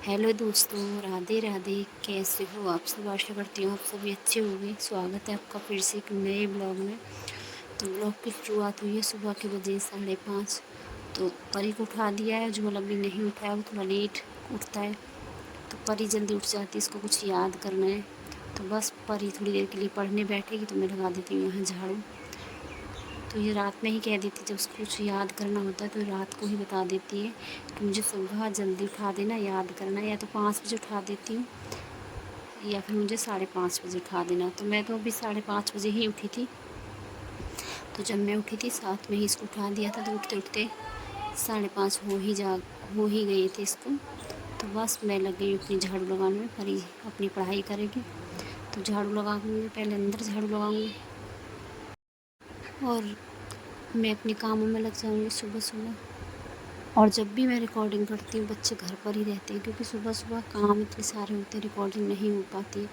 Hello दोस्तों, राधे राधे। कैसे हो आप सब? आशा करती हूँ आप सभी अच्छे होंगे। स्वागत है आपका फिर से एक नए ब्लॉग में। तो ब्लॉग की शुरुआत हुई है सुबह के बजे 5:30। तो परी को उठा दिया है। जो अभी नहीं उठाया वो थोड़ा लेट उठता है, तो परी जल्दी उठ जाती है। इसको कुछ याद करना है, तो बस परी थोड़ी देर के लिए पढ़ने बैठेगी तो मैं लगा देती हूँ यहाँ झाड़ू। तो ये रात में ही कह देती, जब उसको कुछ याद करना होता है तो रात को ही बता देती है कि मुझे सुबह जल्दी उठा देना, याद करना। या तो 5 बजे उठा देती हूँ या फिर मुझे 5:30 बजे उठा देना। तो मैं तो अभी 5:30 बजे ही उठी थी। तो जब मैं उठी थी साथ में ही इसको उठा दिया था। तो उठते उठते 5:30 हो ही गए थे इसको। तो बस मैं लग गई अपनी झाड़ू लगाने में। परी अपनी पढ़ाई करेगी तो झाड़ू लगाऊंगी, पहले अंदर झाड़ू लगाऊंगी और मैं अपने कामों में लग जाऊंगी सुबह सुबह। और जब भी मैं रिकॉर्डिंग करती हूँ बच्चे घर पर ही रहते हैं, क्योंकि सुबह सुबह काम इतने सारे होते हैं, रिकॉर्डिंग नहीं हो पाती।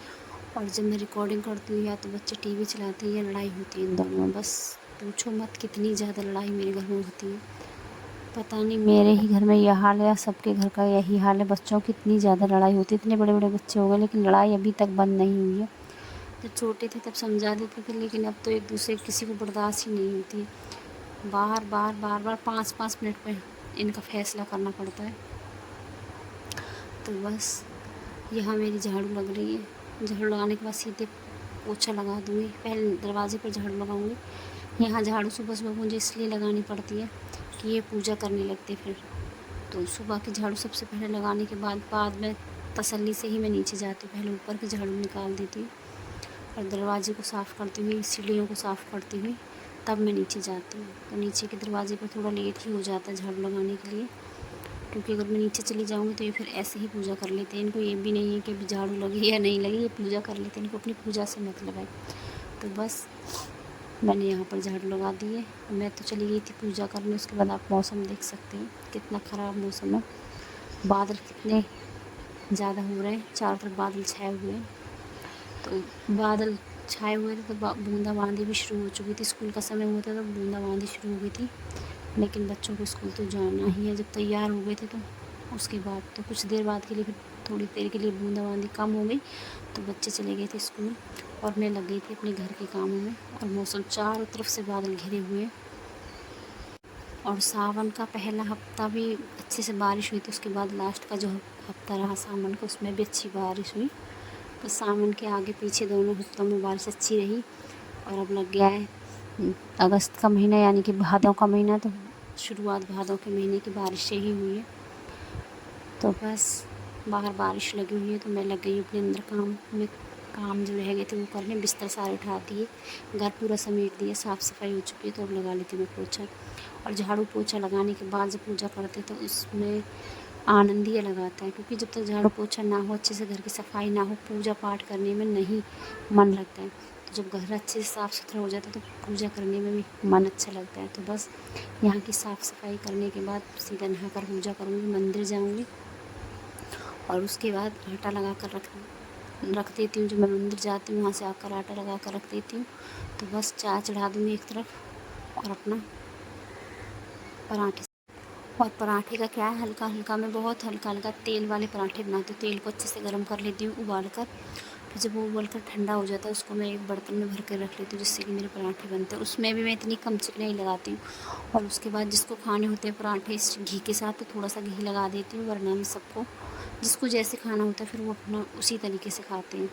और जब मैं रिकॉर्डिंग करती हूँ या तो बच्चे टीवी चलाते हैं या लड़ाई होती है इन दोनों में। बस पूछो मत कितनी ज़्यादा लड़ाई मेरे घर में होती है। पता नहीं मेरे ही घर में यह हाल है या सबके घर का यही हाल है। बच्चों की इतनी ज़्यादा लड़ाई होती है। इतने बड़े बड़े बच्चे हो गए लेकिन लड़ाई अभी तक बंद नहीं हुई है। जब छोटे थे तब समझा देते थे, लेकिन अब तो एक दूसरे किसी को बर्दाश्त ही नहीं होती। बार बार बार बार 5-5 मिनट में इनका फैसला करना पड़ता है। तो बस यहाँ मेरी झाड़ू लग रही है। झाड़ू लगाने के बाद सीधे पोछा लगा दूँगी। पहले दरवाजे पर झाड़ू लगाऊँगी। यहाँ झाड़ू सुबह सुबह मुझे इसलिए लगानी पड़ती है कि ये पूजा करने लगते फिर। तो सुबह की झाड़ू सबसे पहले लगाने के बाद में तसल्ली से ही मैं नीचे जाती हूँ। पहले ऊपर की झाड़ू निकाल देती हूँ और दरवाजे को साफ़ करती हुई, सीढ़ियों को साफ़ करती हुई तब मैं नीचे जाती हूँ। तो नीचे के दरवाजे पर थोड़ा लेट ही हो जाता है झाड़ू लगाने के लिए, क्योंकि अगर मैं नीचे चली जाऊँगी तो ये फिर ऐसे ही पूजा कर लेते हैं। इनको ये भी नहीं है कि अभी झाड़ू लगी या नहीं लगी, ये पूजा कर लेते हैं। इनको अपनी पूजा से मतलब है। तो बस मैंने यहाँ पर झाड़ू लगा दी है। मैं तो चली गई थी पूजा करने। उसके बाद आप मौसम देख सकते हैं कितना ख़राब मौसम है। बादल कितने ज़्यादा हो रहे हैं, चारों तरफ बादल छाए हुए हैं। तो बादल छाए हुए थे तो बूंदाबांदी भी शुरू हो चुकी थी। स्कूल का समय हुआ था तो बूंदाबांदी शुरू हो गई थी। लेकिन बच्चों को स्कूल तो जाना ही है। जब तैयार हो गए थे तो उसके बाद तो कुछ देर बाद के लिए, फिर थोड़ी देर के लिए बूंदाबांदी कम हो गई तो बच्चे चले गए थे स्कूल और मैं लग गई थी अपने घर के कामों में। और मौसम चारों तरफ से बादल घिरे हुए। और सावन का पहला हफ्ता भी अच्छे से बारिश हुई थी। उसके बाद लास्ट का जो हफ्ता रहा सावन का, उसमें भी अच्छी बारिश हुई। तो सावन के आगे पीछे दोनों हफ्तों में बारिश अच्छी रही। और अब लग गया है अगस्त का महीना, यानी कि भादों का महीना। तो शुरुआत भादों के महीने की बारिश से ही हुई है। तो बस बाहर बारिश लगी हुई है तो मैं लग गई अपने अंदर काम में। काम जो रह गए थे वो करने, बिस्तर सारे उठा दिए, घर पूरा समेट दिया, साफ़ सफाई हो चुकी है। तो अब लगा लेती हूँ मैं पोछा। और झाड़ू पोछा लगाने के बाद जब पूजा करते तो उसमें आनंद ही अलग आता है, क्योंकि जब तक झाड़ू पोछा ना हो, अच्छे से घर की सफाई ना हो, पूजा पाठ करने में नहीं मन लगता है। तो जब घर अच्छे से साफ़ सुथरा हो जाता है तो पूजा करने में भी मन अच्छा लगता है। तो बस यहाँ की साफ़ सफाई करने के बाद सीधा नहाकर पूजा करूँगी, मंदिर जाऊँगी और उसके बाद आटा लगा कर रख देती हूँ। जब मैं मंदिर जाती हूँ वहाँ से आकर आटा लगा कर रख देती हूँ। तो बस चाय चढ़ा दूँगी एक तरफ और अपना पराठे। और पराठे का क्या है, हल्का हल्का, मैं बहुत हल्का हल्का तेल वाले पराठे बनाती हूँ। तेल को अच्छे से गर्म कर लेती हूँ उबाल कर। फिर जब वो उबल कर ठंडा हो जाता है उसको मैं एक बर्तन में भर कर रख लेती हूँ, जिससे कि मेरे पराठे बनते हैं। उसमें भी मैं इतनी कम चिकनाई लगाती हूँ। और उसके बाद जिसको खाने होते हैं पराठे इस घी के साथ, तो थोड़ा सा घी लगा देती हूँ, वरना मैं सबको जिसको जैसे खाना होता है फिर वो अपना उसी तरीके से खाते हैं।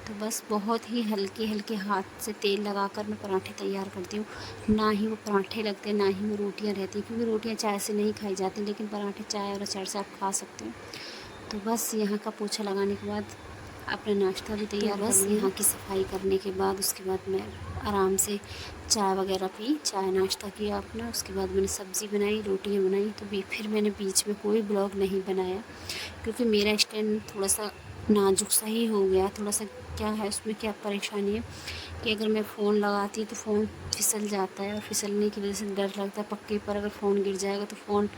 तो बस बहुत ही हल्के हल्के हाथ से तेल लगाकर मैं पराठे तैयार करती हूँ। ना ही वो पराठे लगते हैं ना ही वो रोटियाँ रहती हैं, क्योंकि रोटियाँ चाय से नहीं खाई जाती, लेकिन पराठे चाय और अचार से आप खा सकते हो। तो बस यहाँ का पोछा लगाने के बाद अपना नाश्ता भी तैयार कर लिया। यहाँ की सफाई करने के बाद उसके बाद मैं आराम से चाय वगैरह पी, चाय नाश्ता किया अपना। उसके बाद मैंने सब्ज़ी बनाई, रोटियाँ बनाई। तो फिर मैंने बीच में कोई ब्लॉग नहीं बनाया, क्योंकि मेरा स्टैंड थोड़ा सा नाजुक सा ही हो गया। थोड़ा सा क्या है उसमें, क्या परेशानी है कि अगर मैं फ़ोन लगाती तो फ़ोन फिसल जाता है, और फिसलने की वजह से डर लगता है पक्के पर अगर फ़ोन गिर जाएगा तो फ़ोन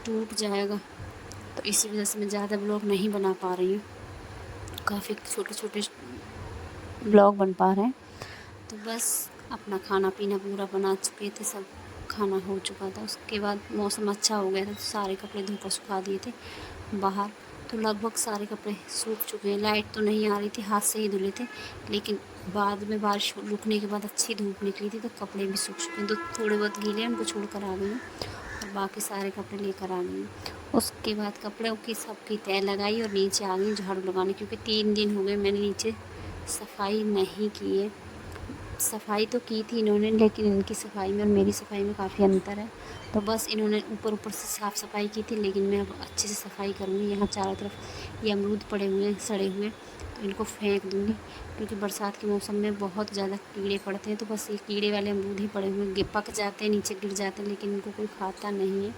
टूट जाएगा। तो इसी वजह से मैं ज़्यादा ब्लॉग नहीं बना पा रही हूँ। काफ़ी छोटे छोटे ब्लॉग बन पा रहे हैं। तो बस अपना खाना पीना पूरा बना चुके थे, सब खाना हो चुका था। उसके बाद मौसम अच्छा हो गया था तो सारे कपड़े धोकर सुखा दिए थे बाहर। तो लगभग सारे कपड़े सूख चुके हैं। लाइट तो नहीं आ रही थी, हाथ से ही धुले थे, लेकिन बाद में बारिश रुकने के बाद अच्छी धूप निकली थी तो कपड़े भी सूख चुके हैं। तो थोड़े बहुत गीले हैं, उनको छोड़ कर आ गई हूँ और बाकी सारे कपड़े लेकर आ गई हूँ। उसके बाद कपड़ों की सबकी तह लगाई और नीचे आ गई झाड़ू लगाने, क्योंकि 3 दिन हो गए मैंने नीचे सफाई नहीं की है। सफाई तो की थी इन्होंने, लेकिन इनकी सफाई में और मेरी सफाई में काफ़ी अंतर है। तो बस इन्होंने ऊपर ऊपर से साफ़ सफाई की थी, लेकिन मैं अब अच्छे से सफाई करूँगी। यहाँ चारों तरफ ये अमरूद पड़े हुए हैं सड़े हुए, तो इनको फेंक दूँगी, क्योंकि बरसात के मौसम में बहुत ज़्यादा कीड़े पड़ते हैं। तो बस ये कीड़े वाले अमरूद ही पड़े हुए हैं, पक जाते हैं, नीचे गिर जाते हैं, लेकिन इनको कोई खाता नहीं है।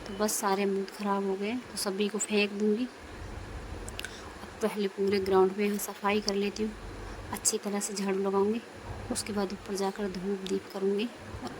तो बस सारे अमरूद ख़राब हो गए, तो सभी को फेंक दूँगी। अब पहले पूरे ग्राउंड में यहाँ सफाई कर लेती हूँ, अच्छी तरह से झाड़ू लगाऊँगी। उसके बाद ऊपर जाकर धूप दीप करूँगी और